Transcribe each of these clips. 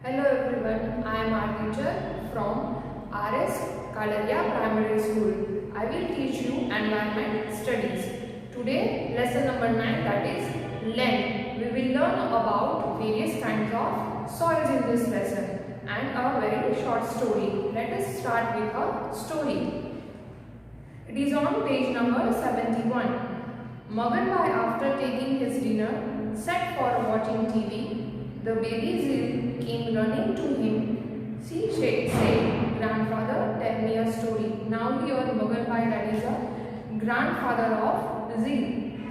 Hello everyone, I am our teacher from RS Kalaria Primary School. I will teach you environment studies. Today lesson number 9, that is land. We will learn about various kinds of soils in this lesson and a very short story. Let us start with a story. It is on page number 71. Magan Bhai, after taking his dinner, sat for watching TV. The baby Zil came running to him. She said, "Grandfather, tell me a story." Now here Magan Bhai, that is a grandfather of Zil.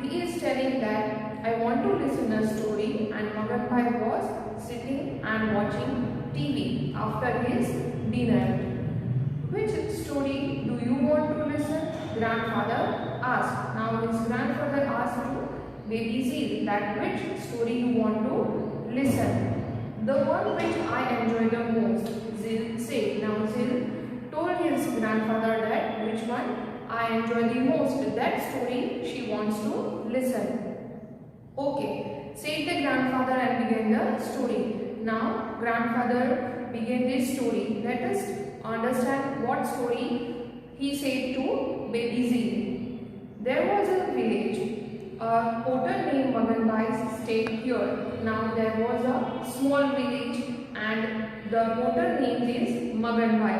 He is telling that I want to listen a story, and Magan Bhai was sitting and watching TV after his dinner. Which story do you want to listen? Grandfather asked. Now his grandfather asked to baby Zil that which story you want to listen. The one which I enjoy the most, Zil said. Now Zil told his grandfather that which one I enjoy the most, that story she wants to listen. Okay, said the grandfather and began the story. Now grandfather began this story. Let us understand what story he said to baby Zil. There was a village. A porter named Magan Bhai stayed here. Now there was a small village and the porter name is Magan Bhai.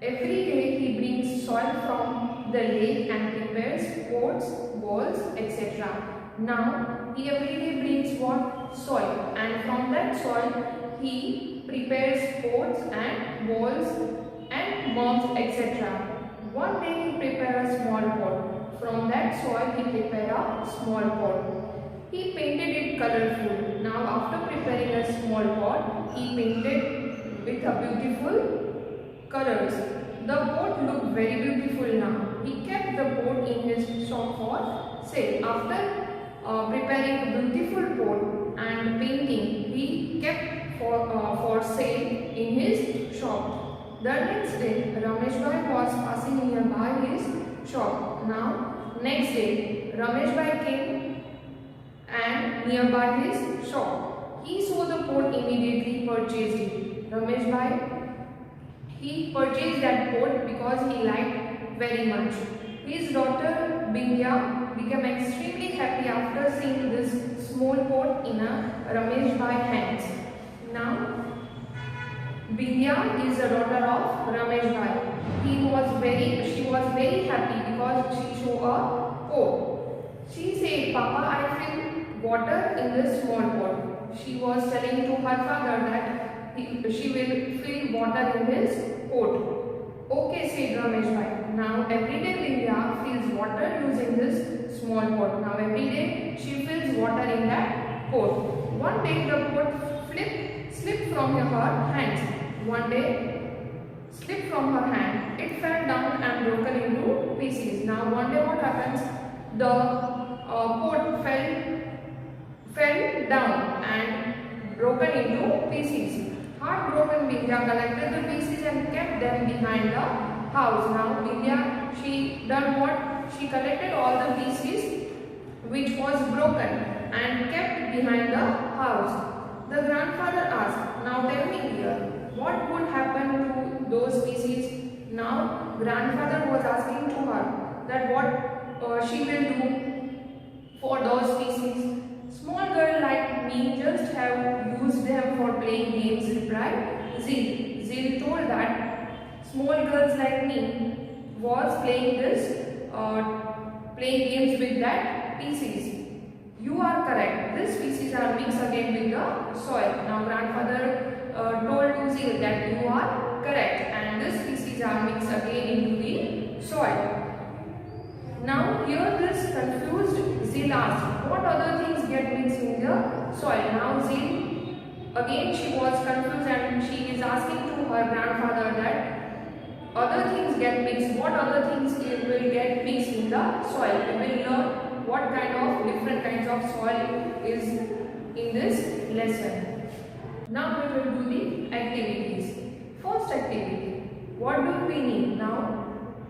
Every day he brings soil from the lake and prepares pots, bowls, etc. Now he every day brings what? Soil, and from that soil he prepares pots and bowls and mugs, etc. One day he prepared a small pot. From that soil he prepared a small pot. He painted it colorful. Now after preparing a small pot, he painted with a beautiful colors. The pot looked very beautiful now. He kept the pot in his shop for sale. After preparing a beautiful pot and painting, he kept for sale in his shop. The next day, Ramesh Bhai was passing nearby his shop. Now, next day, Ramesh Bhai came and nearby his shop. He saw the pot, immediately purchased it. Ramesh Bhai, he purchased that pot because he liked very much. His daughter Bindya became extremely happy after seeing this small pot in a Ramesh Bhai hands. Now, Bindya is the daughter of Ramesh Bhai. She was very happy because she saw a pot. She said, "Papa, I feel water in this small pot." She was telling to her father that she will fill water in this pot. "Okay," said Ramesh Bhai. Now every day Bindya fills water using this small pot. Now every day she fills water in that pot. One day the pot slipped from her hands. One day slipped from her hand. It fell down and broken into pieces. Now one day what happens? The pot fell down and broken into pieces. Heartbroken, Bindya collected the pieces and kept them behind the house. Now Bindya, she done what? She collected all the pieces which was broken and kept behind the house. The grandfather asked, "Now tell me here, what would happen to those pieces?" Now grandfather was asking to her that what she will do for those pieces. "Small girl like me just have used them for playing games," replied Zil. Zil told that small girls like me was playing games with that pieces. "You are correct. These pieces are mixed again with the soil." Now grandfather told to Zil that you are correct and these pieces are mixed again into the soil. Now here this confused Zil asked, "What other things get mixed in the soil?" Now Zil again, she was confused and she is asking to her grandfather that other things get mixed. What other things will get mixed in the soil? We will learn what kind of different kinds of soil is in this lesson. Now we will do the activities. First activity, what do we need? Now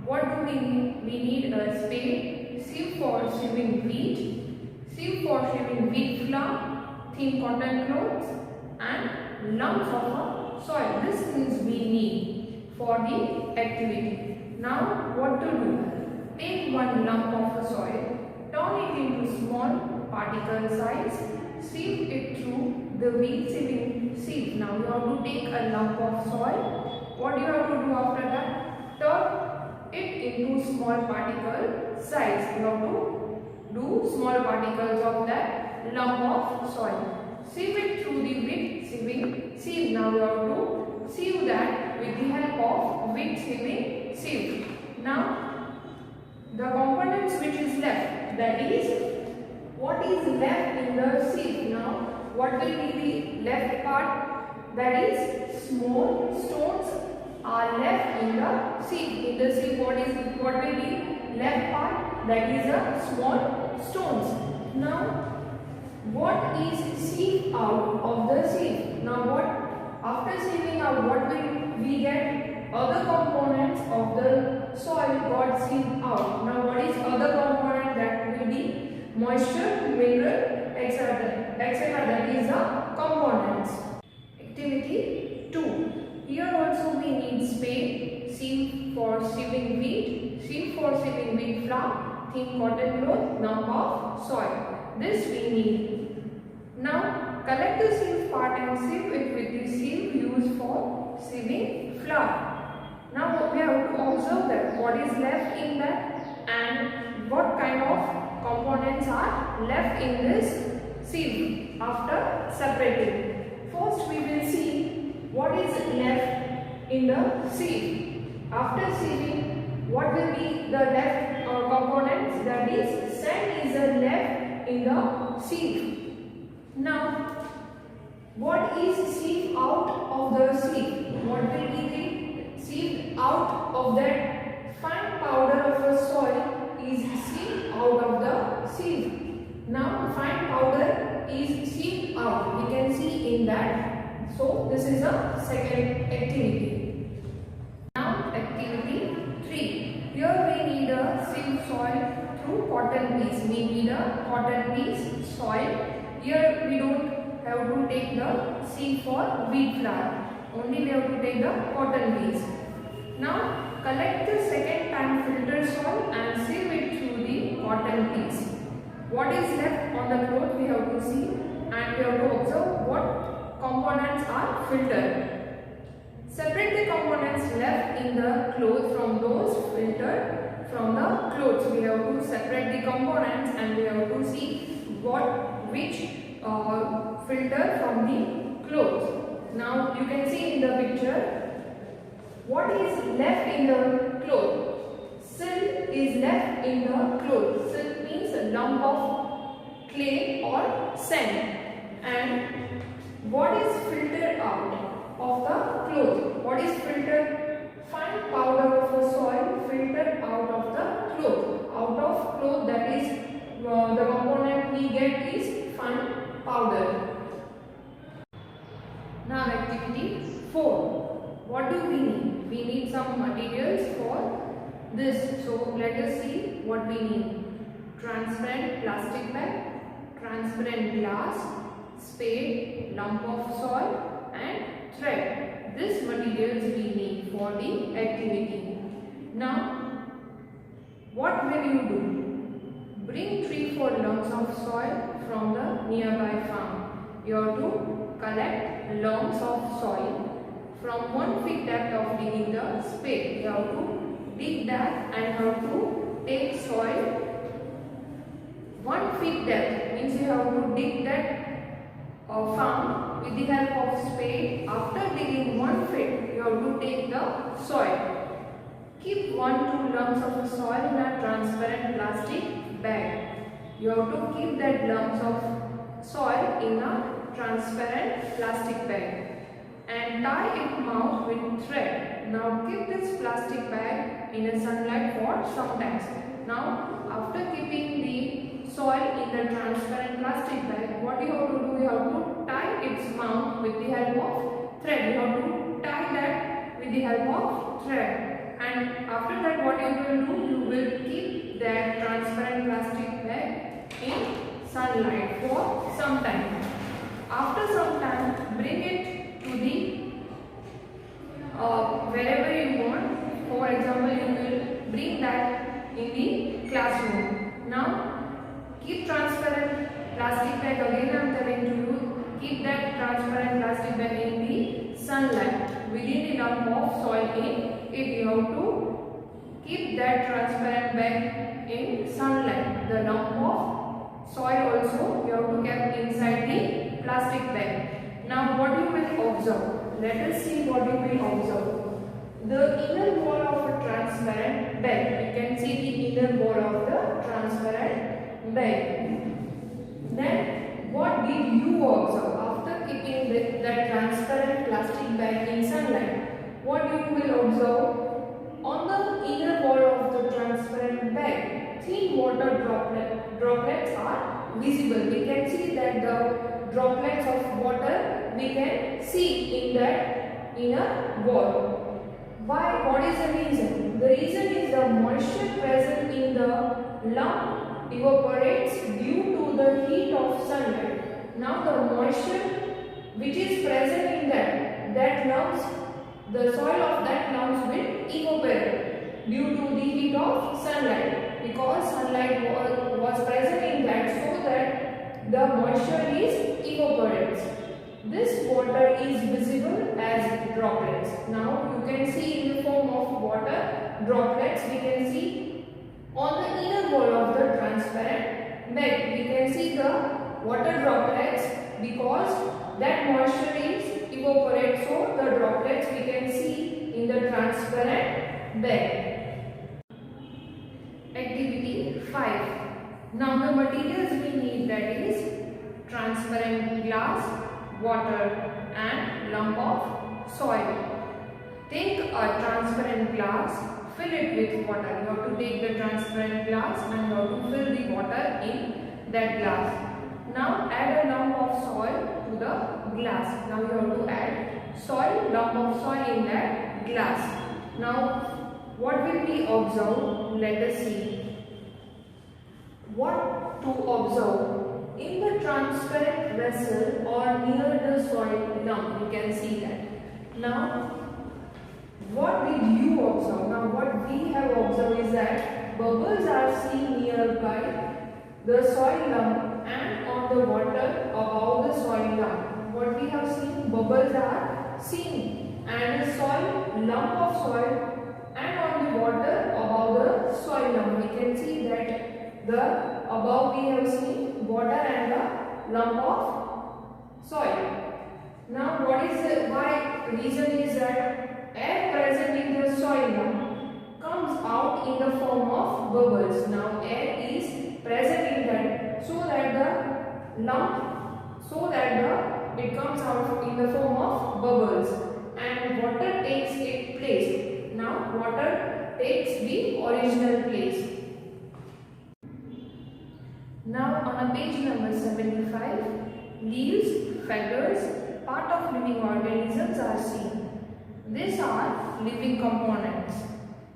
what do we need? We need a spade, sieve for sieving wheat, sieve for sieving wheat flour, thin cotton cloths and lumps of a soil. This things we need for the activity. Now what to do? Take one lump of a soil, turn it into small particle size, sieve it through the wheat sieving sieve. Now you have to take a lump of soil. What you have to do after that? Turn it into small particle size. You have to do small particles of that lump of soil. Sieve it through the wheat sieving sieve. Now you have to sieve that with the help of wheat sieving sieve. Now the components which is left, that is what is left in the sieve. Now what will be the left part? That is small stones are left in the sieve. In the sieve, what will be left part? That is a small stones. Now what is sieved out of the sieve? Now what, after sieving out, what will we get? Other components of the soil got sieved out. Now what is other component? That will be moisture, mineral, etc. That is the components. Activity 2. Here also we need spade, sieve for sieving wheat, sieve for sieving wheat flour, thin cotton cloth, lump of soil. This we need. Now collect the sieve part and sieve it with the sieve used for sieving flour. Now we have to observe that what is left in that and what kind of components are left in this sieve after separating. First we will see what is left in the sieve. After sieving, what will be the left components? That is sand is left in the sieve. Now what is sieved out of the sieve? What will be the sieved out of that fine powder of a soil is sieved out of the sieve. Now fine powder is sieved out. We can see in that. So this is a second activity. Now activity 3. Here we need a sieve soil through cotton piece. We need a cotton piece soil. Here we don't have to take the sieve for wheat flour. Only we have to take the cotton piece. Now collect the second time filtered soil and sieve it through the cotton piece. What is left on the cloth we have to see and we have to observe what components are filtered. Separate the components left in the cloth from those filtered from the clothes. We have to separate the components and we have to see which filter from the clothes. Now you can see in the picture what is left in the cloth. Silt is left in the cloth. Silt means a lump of clay or sand. And what is filtered out of the cloth? What is filtered? Fine powder of a soil filtered out of the cloth. Out of cloth, that is the component we get is fine powder. Now activity 4. What do we need? We need some materials for this. So let us see what we need. Transparent plastic bag, transparent glass, spade, lump of soil and thread. These materials we need for the activity. Now what will you do? Bring 3-4 lumps of soil from the nearby farm. You have to collect lumps of soil from 1 feet depth of digging the spade. You have to dig that and have to take soil 1 feet depth. Means you have to dig that farm with the help of spade. After digging 1 feet, you have to take the soil. Keep 1-2 lumps of soil in a transparent plastic bag. You have to keep that lumps of soil in a transparent plastic bag and tie its mouth with thread. Now keep this plastic bag in the sunlight for some time. Now after keeping the soil in the transparent plastic bag, what you have to do? You have to tie its mouth with the help of thread. You have to tie that with the help of thread. And after that, what you will do? You will keep that transparent plastic bag in sunlight for some time. After some time, bring it to transparent plastic bag in the sunlight within the lump of soil in it. You have to keep that transparent bag in sunlight. The lump of soil also you have to keep inside the plastic bag. Now what you will observe? Let us see what you will observe. The inner wall of a transparent bag. You can see the inner wall of the transparent bag. Then what did you observe after keeping that transparent plastic bag in sunlight? What you will observe? On the inner wall of the transparent bag, thin water droplets are visible. We can see that the droplets of water we can see in that inner wall. Why? What is the reason? The reason is the moisture present in the lump evaporates due to the heat of sunlight. Now the moisture which is present in that lumps, the soil of that lumps will evaporate due to the heat of sunlight, because sunlight was present in that, so that the moisture is evaporates. This water is visible as droplets. Now you can see in the form of water droplets. We can see on the inner wall of the transparent bag. We can see the water droplets because that moisture is evaporate. So the droplets we can see in the transparent bag. Activity 5. Now the materials we need, that is transparent glass, water and lump of soil. Take a transparent glass, fill it with water. You have to take the transparent glass and you have to fill the water in that glass. Now add a lump of soil to the glass. Now you have to add soil, lump of soil in that glass. Now what will we observe? Let us see. What to observe? In the transparent vessel or near the soil lump, you can see that. Now, what did you observe? Now, what we have observed is that bubbles are seen nearby the soil lump and on the water above the soil lump. What we have seen? Bubbles are seen and the soil, lump of soil and on the water above the soil lump. We can see that the above we have seen water and the lump of soil. Now what is the why reason is that air present in the soil lump comes out in the form of bubbles. Now air is present in that, so that the lump, it comes out in the form of bubbles and water takes its place. Now water takes the original place. Now on page number 75, leaves, feathers, part of living organisms are seen. These are living components.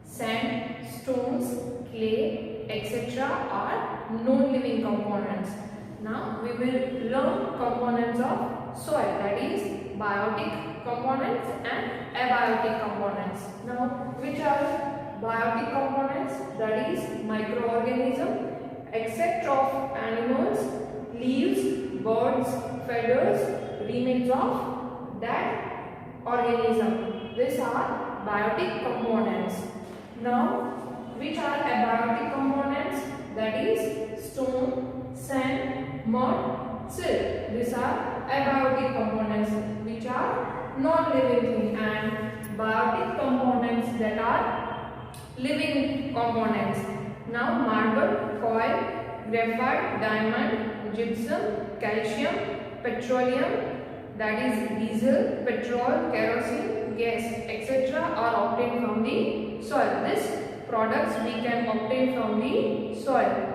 Sand, stones, clay, etc. are non-living components. Now we will learn components of soil, that is biotic components and abiotic components. Now which are biotic components? That is microorganism, except of animals, leaves, birds, feathers, remains of that organism. These are biotic components. Now, which are abiotic components? That is stone, sand, mud, silt. These are abiotic components which are non-living thing, and biotic components that are living components. Now marble, coil, graphite, diamond, gypsum, calcium, petroleum, that is diesel, petrol, kerosene, gas, etc. are obtained from the soil. These products we can obtain from the soil.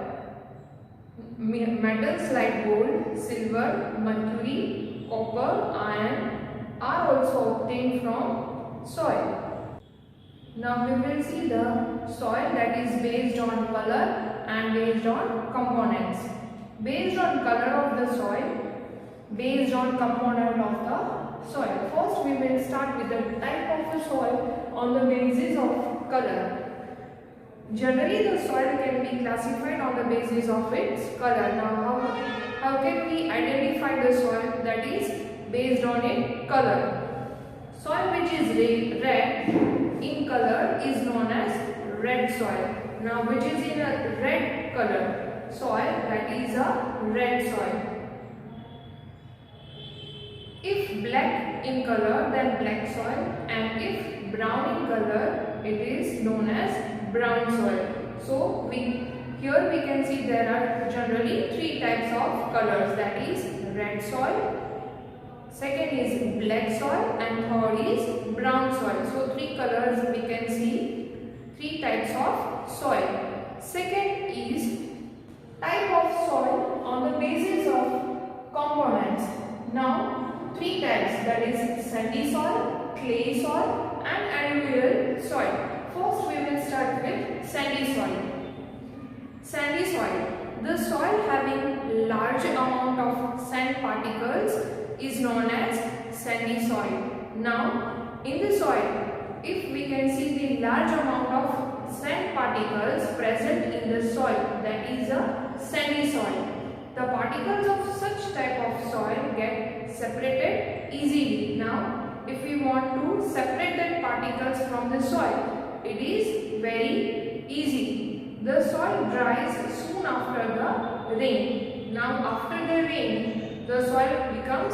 Metals like gold, silver, mercury, copper, iron are also obtained from soil. Now we will see the soil that is based on color and based on components. Based on color of the soil, based on component of the soil. First we will start with the type of the soil on the basis of color. Generally the soil can be classified on the basis of its color. Now how can we identify the soil? That is based on its color. Soil which is red in color is known as red soil. Now which is in a red color soil, that is a red soil. If black in color, then black soil, and if brown in color, it is known as brown soil. So here we can see there are generally three types of colors, that is red soil, second is black soil, and third is brown soil. So three colors we can see, three types of soil. Second is type of soil on the basis of components. Now three types, that is sandy soil, clay soil and alluvial soil. First we will start with sandy soil. Sandy soil, the soil having large amount of sand particles is known as sandy soil. Now in the soil, if we can see the large amount of sand particles present in the soil, that is a sandy soil. The particles of such type of soil get separated easily. Now if we want to separate the particles from the soil, it is very easy. The soil dries soon after the rain. Now after the rain, the soil becomes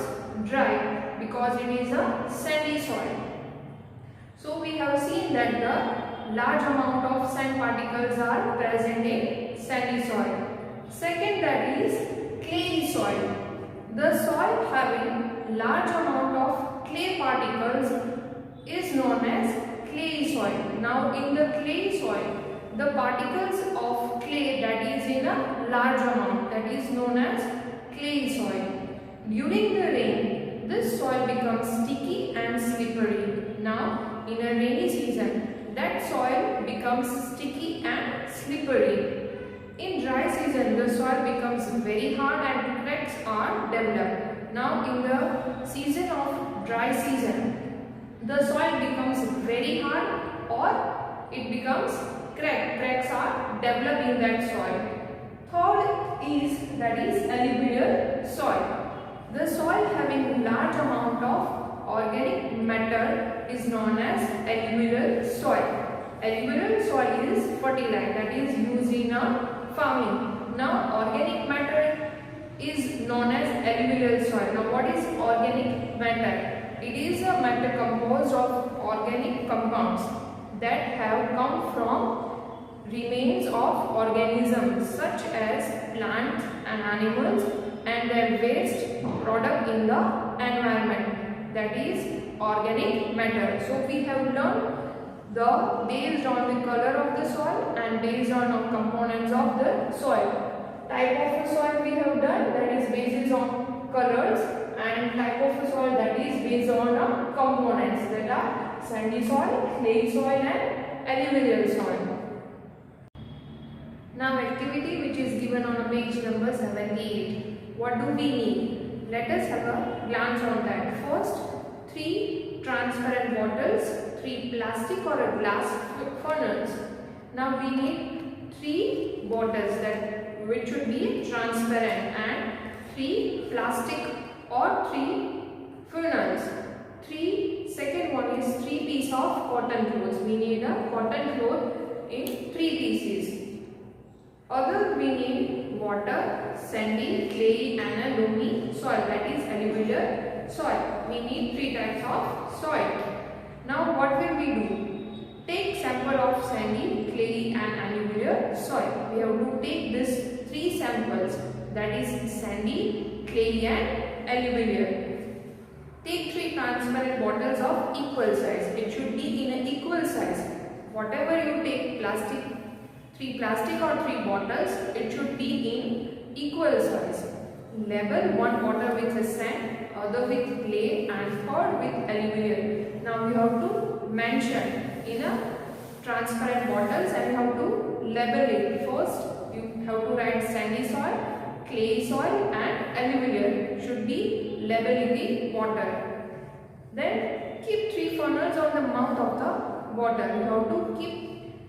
dry because it is a sandy soil. So we have seen that the large amount of sand particles are present in sandy soil. Second, that is clay soil. The soil having large amount of clay particles is known as clay soil. Now in the clay soil, the particles of clay that is in a large amount, that is known as clay soil. During the rain, this soil becomes sticky and slippery. Now in a rainy season, that soil becomes sticky and slippery. In dry season, the soil becomes very hard and cracks are developed. Now in the season of dry season, the soil becomes very hard or it becomes cracked. Cracks are developed in that soil. Third is, that is alluvial soil. The soil having large amount of organic matter is known as alluvial soil. Alluvial soil is fertilizer that is used in a farming. Now organic matter is known as alluvial soil. Now what is organic matter? It is a matter composed of organic compounds that have come from remains of organisms such as plants and animals and their waste product in the environment, that is organic matter. So we have learned based on the color of the soil and based on the components of the soil. Type of the soil we have done, that is based on colors, and type of the soil that is based on the components, that are sandy soil, clay soil and alluvial soil. Now activity which is given on page number 78. What do we need? Let us have a glance on that. First, 3 transparent bottles, 3 plastic or a glass funnels. Now we need 3 bottles which should be transparent and 3 plastic or 3 funnels. Second one is 3 pieces of cotton clothes. We need a cotton cloth in 3 pieces. Other we need water, sandy, clay and a loamy soil, that is alluvial soil. We need 3 types of soil. Now what will we do? Take sample of sandy, clay and alluvial soil. We have to take this 3 samples, that is sandy, clay and alluvial. Take 3 transparent bottles of equal size. It should be in an equal size. Whatever you take, 3 plastic or 3 bottles, it should be in equal size. Label one bottle with a sand, other with clay and third with alluvial. Now we have to mention in a transparent bottles and you have to label it. First you have to write sandy soil, clay soil and alluvial should be labeled in the bottle. Then keep 3 funnels on the mouth of the bottle. You have to keep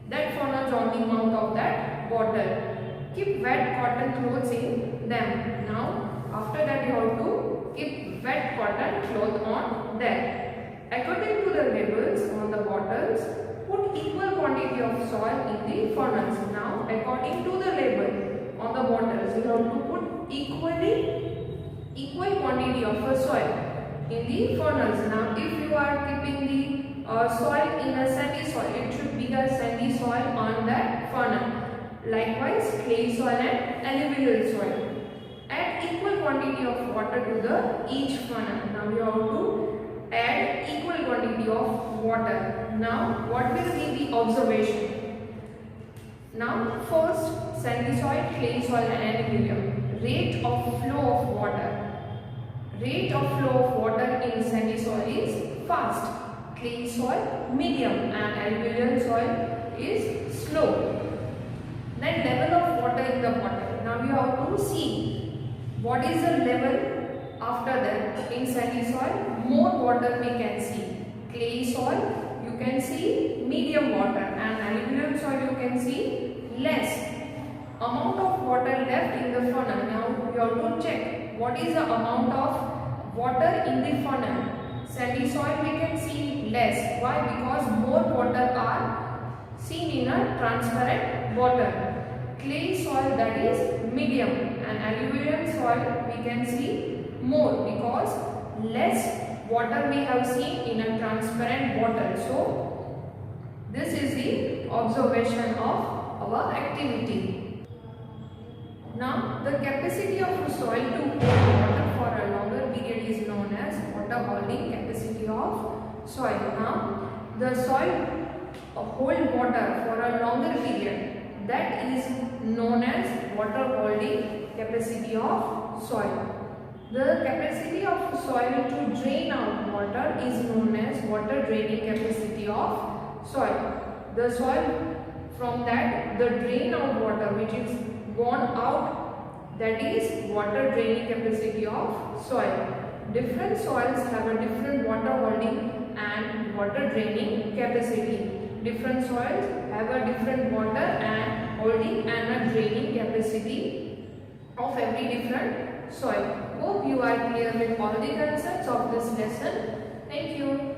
that funnels on the mouth of that bottle. Keep wet cotton clothes in them. Now after that you have to keep wet cotton cloth on that. According to the labels on the bottles, put equal quantity of soil in the funnels. Now, according to the label on the bottles, you have to put equal quantity of soil in the funnels. Now, if you are keeping the soil in a sandy soil, it should be a sandy soil on that funnel. Likewise, clay soil and alluvial soil. Add equal quantity of water to the each funnel. Now, you have to add equal quantity of water. Now, what will be the observation? Now, first, sandy soil, clay soil and alluvium. Rate of flow of water. Rate of flow of water in sandy soil is fast. Clay soil, medium, and alluvial soil is slow. Then level of water in the bottle. Now you have to see what is the level after that. In sandy soil, more water we can see. Clay soil, you can see medium water, and alluvial soil you can see less. Amount of water left in the funnel. Now you have to check what is the amount of water in the funnel. Sandy soil we can see less. Why? Because more water are seen in a transparent water. Clay soil, that is medium, and alluvial soil we can see more because less water we have seen in a transparent bottle. So this is the observation of our activity. Now the capacity of soil to hold water for a longer period is known as water holding capacity of soil. Now the soil hold water for a longer period, that is known as water holding capacity of soil. The capacity of soil to drain out water is known as water draining capacity of soil. The soil, from that the drain out water which is gone out, that is water draining capacity of soil. Different soils have a different water holding and water draining capacity. Different soils have a different water and holding and a draining capacity of every different soil. Hope you are clear with all the concepts of this lesson. Thank you.